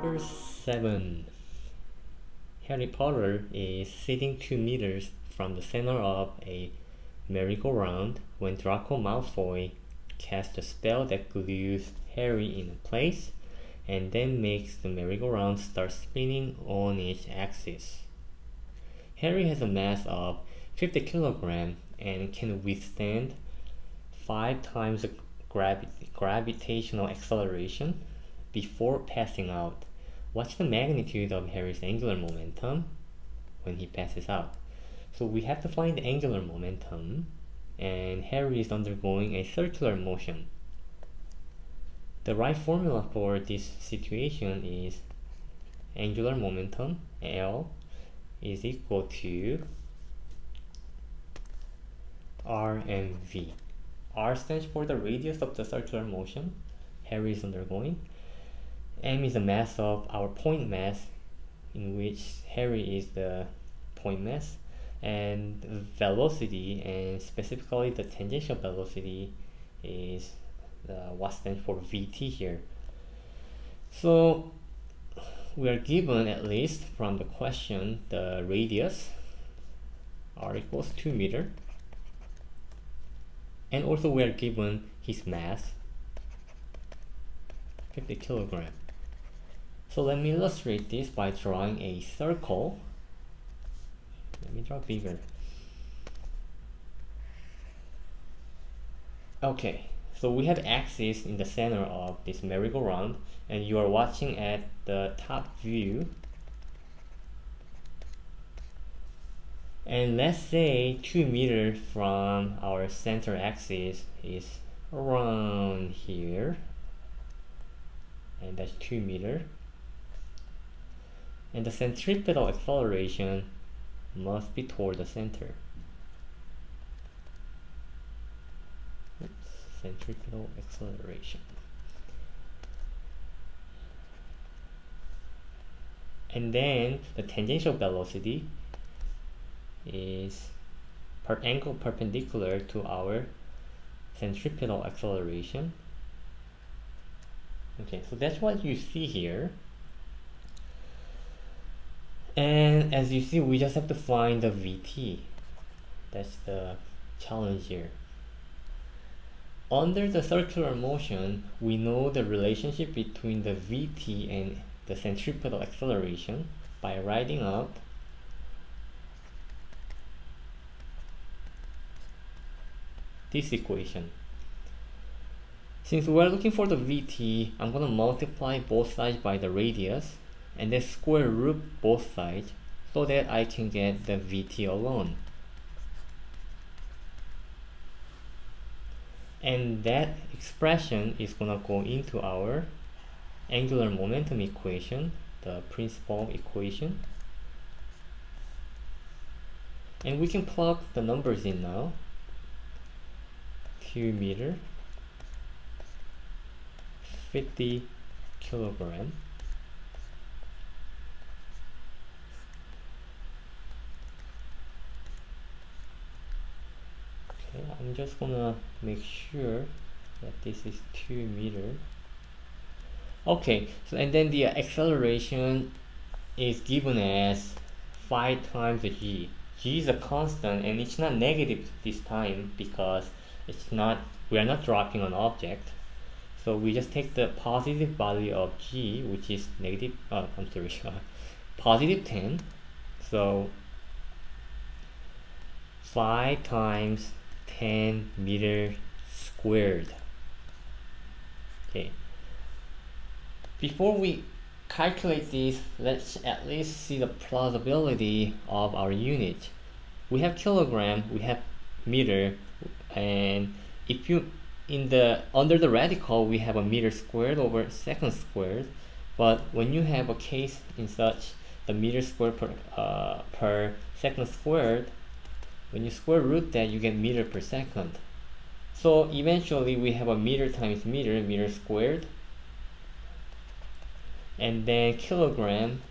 Number 7. Harry Potter is sitting 2 meters from the center of a merry-go-round when Draco Malfoy casts a spell that glues Harry in place and then makes the merry-go-round start spinning on its axis. Harry has a mass of 50 kilograms and can withstand 5 times the gravitational acceleration before passing out. What's the magnitude of Harry's angular momentum when he passes out? So we have to find the angular momentum, and Harry is undergoing a circular motion. The right formula for this situation is angular momentum, L, is equal to R and V. R stands for the radius of the circular motion Harry is undergoing. M is the mass of our point mass, in which Harry is the point mass, and velocity, and specifically the tangential velocity, is what stands for Vt here. So we are given, at least from the question, the radius, R equals 2 meters, and also we are given his mass, 50 kilograms. So let me illustrate this by drawing a circle. Let me draw bigger. Okay, so we have axis in the center of this merry-go-round, and you are watching at the top view. And let's say 2 meters from our center axis is around here, and that's 2 meters. And the centripetal acceleration must be toward the center. Oops, centripetal acceleration. And then the tangential velocity is per angle perpendicular to our centripetal acceleration. Okay, so that's what you see here. And as you see, we just have to find the Vt. That's the challenge here. Under the circular motion, we know the relationship between the Vt and the centripetal acceleration by writing out this equation. Since we're looking for the Vt, I'm going to multiply both sides by the radius and then square root both sides so that I can get the Vt alone. And that expression is going to go into our angular momentum equation, the principal equation. And we can plug the numbers in now. 2 meters, 50 kilograms. Okay, I'm just gonna make sure that this is 2 meters. Okay, so and then the acceleration is given as 5 times the g. G is a constant, and it's not negative this time because we are not dropping an object. So we just take the positive value of g, which is negative, positive 10. So 5 times 10 meters squared. Okay. Before we calculate this, let's at least see the plausibility of our unit. We have kilogram, we have meter, and if you under the radical we have a meter squared over second squared, but when you have a case in such the meter squared per second squared, when you square root that you get meter per second. So eventually we have a meter times meter, meter squared, and then kilogram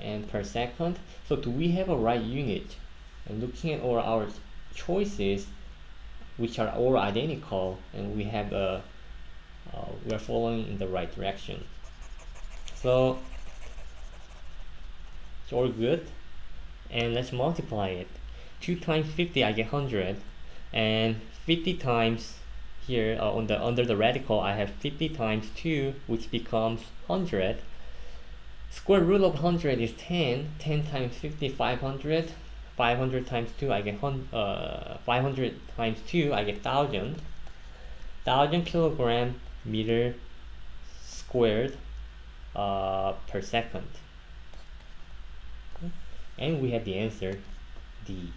and per second. So do we have a right unit? And looking at all our choices, which are all identical, and we are following in the right direction. So It's all good. And let's multiply it. 2 times 50, I get 100. And 50 times here under the radical, I have 50 times 2, which becomes 100. Square root of 100 is 10. 10 times 50, 500. 500 times 2, I get 500 times 2, I get 1000. 1000 kilogram meter squared per second. And we have the answer D.